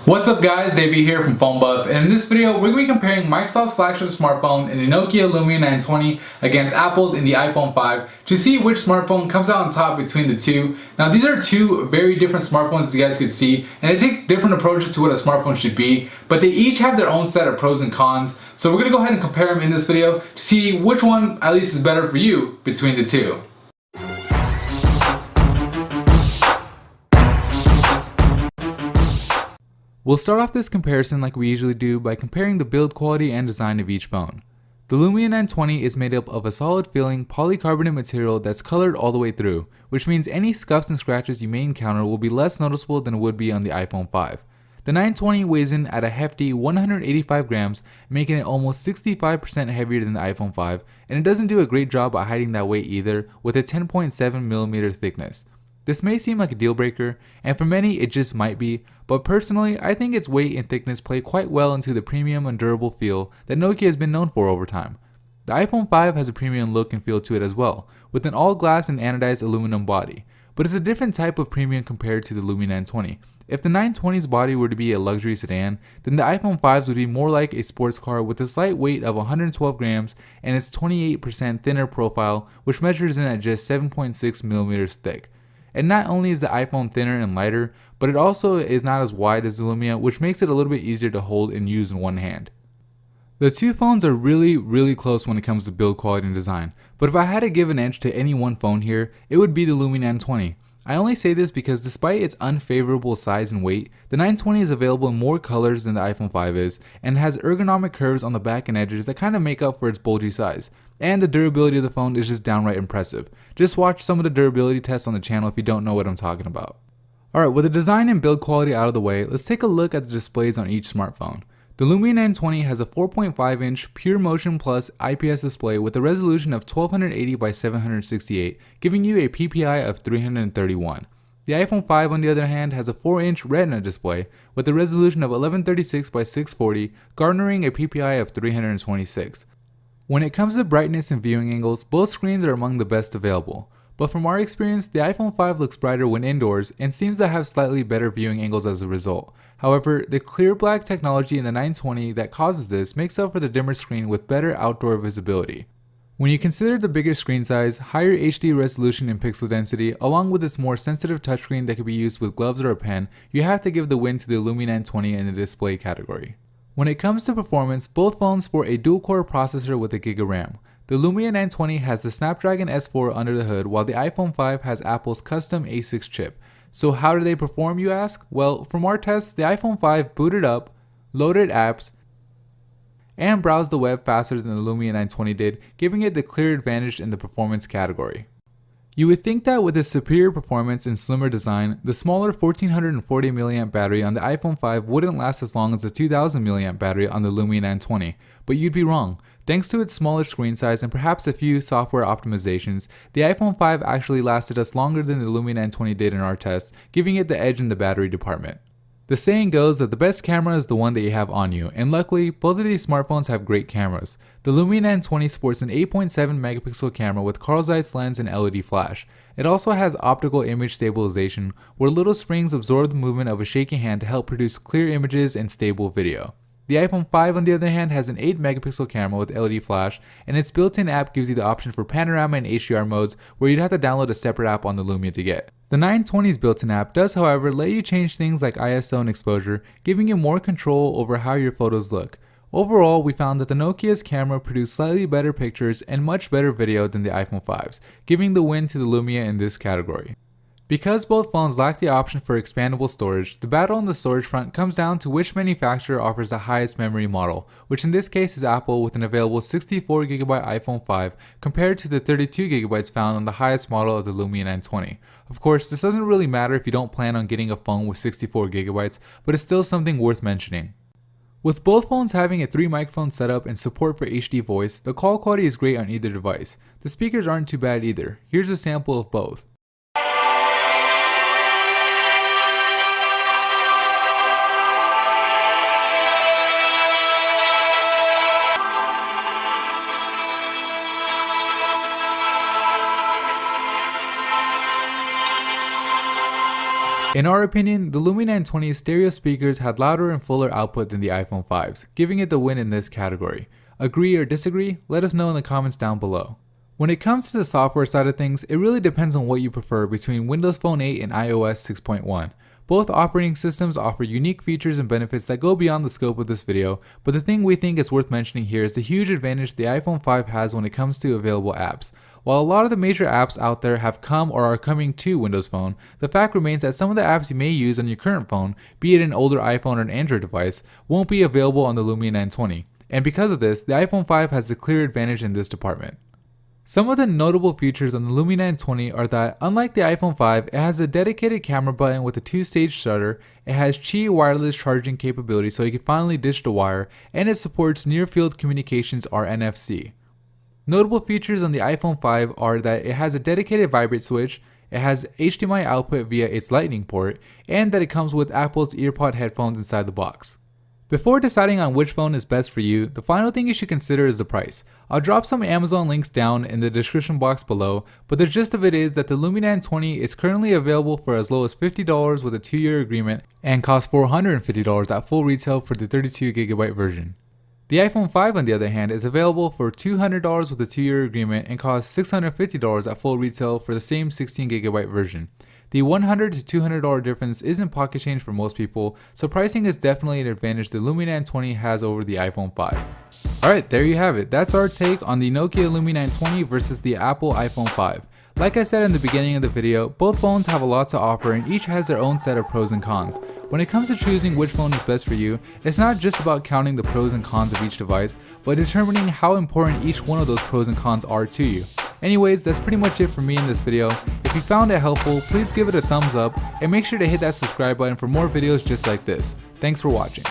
What's up guys, Davey here from PhoneBuff, and in this video we're going to be comparing Microsoft's flagship smartphone in the Nokia Lumia 920 against Apple's in the iPhone 5 to see which smartphone comes out on top between the two. Now these are two very different smartphones as you guys can see, and they take different approaches to what a smartphone should be, but they each have their own set of pros and cons. So we're going to go ahead and compare them in this video to see which one at least is better for you between the two. We'll start off this comparison like we usually do by comparing the build quality and design of each phone. The Lumia 920 is made up of a solid feeling polycarbonate material that's colored all the way through, which means any scuffs and scratches you may encounter will be less noticeable than it would be on the iPhone 5. The 920 weighs in at a hefty 185 grams, making it almost 65% heavier than the iPhone 5, and it doesn't do a great job at hiding that weight either with a 10.7mm thickness. This may seem like a deal breaker, and for many it just might be, but personally I think its weight and thickness play quite well into the premium and durable feel that Nokia has been known for over time. The iPhone 5 has a premium look and feel to it as well, with an all glass and anodized aluminum body, but it's a different type of premium compared to the Lumia 920. If the 920's body were to be a luxury sedan, then the iPhone 5's would be more like a sports car with a slight weight of 112 grams and its 28% thinner profile, which measures in at just 7.6mm thick. And not only is the iPhone thinner and lighter, but it also is not as wide as the Lumia, which makes it a little bit easier to hold and use in one hand. The two phones are really close when it comes to build quality and design, but if I had to give an edge to any one phone here, it would be the Lumia 920. I only say this because despite its unfavorable size and weight, the 920 is available in more colors than the iPhone 5 is, and has ergonomic curves on the back and edges that kind of make up for its bulgy size. And the durability of the phone is just downright impressive. Just watch some of the durability tests on the channel if you don't know what I'm talking about. Alright, with the design and build quality out of the way, let's take a look at the displays on each smartphone. The Lumia 920 has a 4.5-inch Pure Motion Plus IPS display with a resolution of 1280 by 768, giving you a PPI of 331. The iPhone 5 on the other hand has a 4-inch Retina display with a resolution of 1136 by 640, garnering a PPI of 326. When it comes to brightness and viewing angles, both screens are among the best available. But from our experience, the iPhone 5 looks brighter when indoors and seems to have slightly better viewing angles as a result. However, the clear black technology in the 920 that causes this makes up for the dimmer screen with better outdoor visibility. When you consider the bigger screen size, higher HD resolution and pixel density, along with its more sensitive touchscreen that can be used with gloves or a pen, you have to give the win to the Lumia 920 in the display category. When it comes to performance, both phones sport a dual-core processor with a GB RAM. The Lumia 920 has the Snapdragon S4 under the hood, while the iPhone 5 has Apple's custom A6 chip. So how do they perform, you ask? Well, from our tests, the iPhone 5 booted up, loaded apps, and browsed the web faster than the Lumia 920 did, giving it the clear advantage in the performance category. You would think that with its superior performance and slimmer design, the smaller 1440 mAh battery on the iPhone 5 wouldn't last as long as the 2000 mAh battery on the Lumia 920, but you'd be wrong. Thanks to its smaller screen size and perhaps a few software optimizations, the iPhone 5 actually lasted us longer than the Lumia 920 did in our tests, giving it the edge in the battery department. The saying goes that the best camera is the one that you have on you, and luckily, both of these smartphones have great cameras. The Lumia 920 sports an 8.7 megapixel camera with Carl Zeiss lens and LED flash. It also has optical image stabilization, where little springs absorb the movement of a shaky hand to help produce clear images and stable video. The iPhone 5 on the other hand has an 8 megapixel camera with LED flash, and its built-in app gives you the option for panorama and HDR modes where you'd have to download a separate app on the Lumia to get. The 920's built-in app does however let you change things like ISO and exposure, giving you more control over how your photos look. Overall, we found that the Nokia's camera produced slightly better pictures and much better video than the iPhone 5's, giving the win to the Lumia in this category. Because both phones lack the option for expandable storage, the battle on the storage front comes down to which manufacturer offers the highest memory model, which in this case is Apple with an available 64GB iPhone 5 compared to the 32GB found on the highest model of the Lumia 920. Of course, this doesn't really matter if you don't plan on getting a phone with 64GB, but it's still something worth mentioning. With both phones having a 3-microphone setup and support for HD voice, the call quality is great on either device. The speakers aren't too bad either. Here's a sample of both. In our opinion, the Lumia 920's stereo speakers had louder and fuller output than the iPhone 5s, giving it the win in this category. Agree or disagree? Let us know in the comments down below. When it comes to the software side of things, it really depends on what you prefer between Windows Phone 8 and iOS 6.1. Both operating systems offer unique features and benefits that go beyond the scope of this video, but the thing we think is worth mentioning here is the huge advantage the iPhone 5 has when it comes to available apps. While a lot of the major apps out there have come or are coming to Windows Phone, the fact remains that some of the apps you may use on your current phone, be it an older iPhone or an Android device, won't be available on the Lumia 920. And because of this, the iPhone 5 has a clear advantage in this department. Some of the notable features on the Lumia 920 are that, unlike the iPhone 5, it has a dedicated camera button with a 2-stage shutter, it has Qi wireless charging capability so you can finally ditch the wire, and it supports Near Field Communications or NFC. Notable features on the iPhone 5 are that it has a dedicated vibrate switch, it has HDMI output via its Lightning port, and that it comes with Apple's EarPod headphones inside the box. Before deciding on which phone is best for you, the final thing you should consider is the price. I'll drop some Amazon links down in the description box below, but the gist of it is that the Lumia 920 is currently available for as low as $50 with a 2-year agreement and costs $450 at full retail for the 32GB version. The iPhone 5 on the other hand is available for $200 with a 2-year agreement and costs $650 at full retail for the same 16GB version. The $100 to $200 difference isn't pocket change for most people, so pricing is definitely an advantage the Lumia 920 has over the iPhone 5. Alright, there you have it. That's our take on the Nokia Lumia 920 versus the Apple iPhone 5. Like I said in the beginning of the video, both phones have a lot to offer and each has their own set of pros and cons. When it comes to choosing which phone is best for you, it's not just about counting the pros and cons of each device, but determining how important each one of those pros and cons are to you. Anyways, that's pretty much it for me in this video. If you found it helpful, please give it a thumbs up and make sure to hit that subscribe button for more videos just like this. Thanks for watching.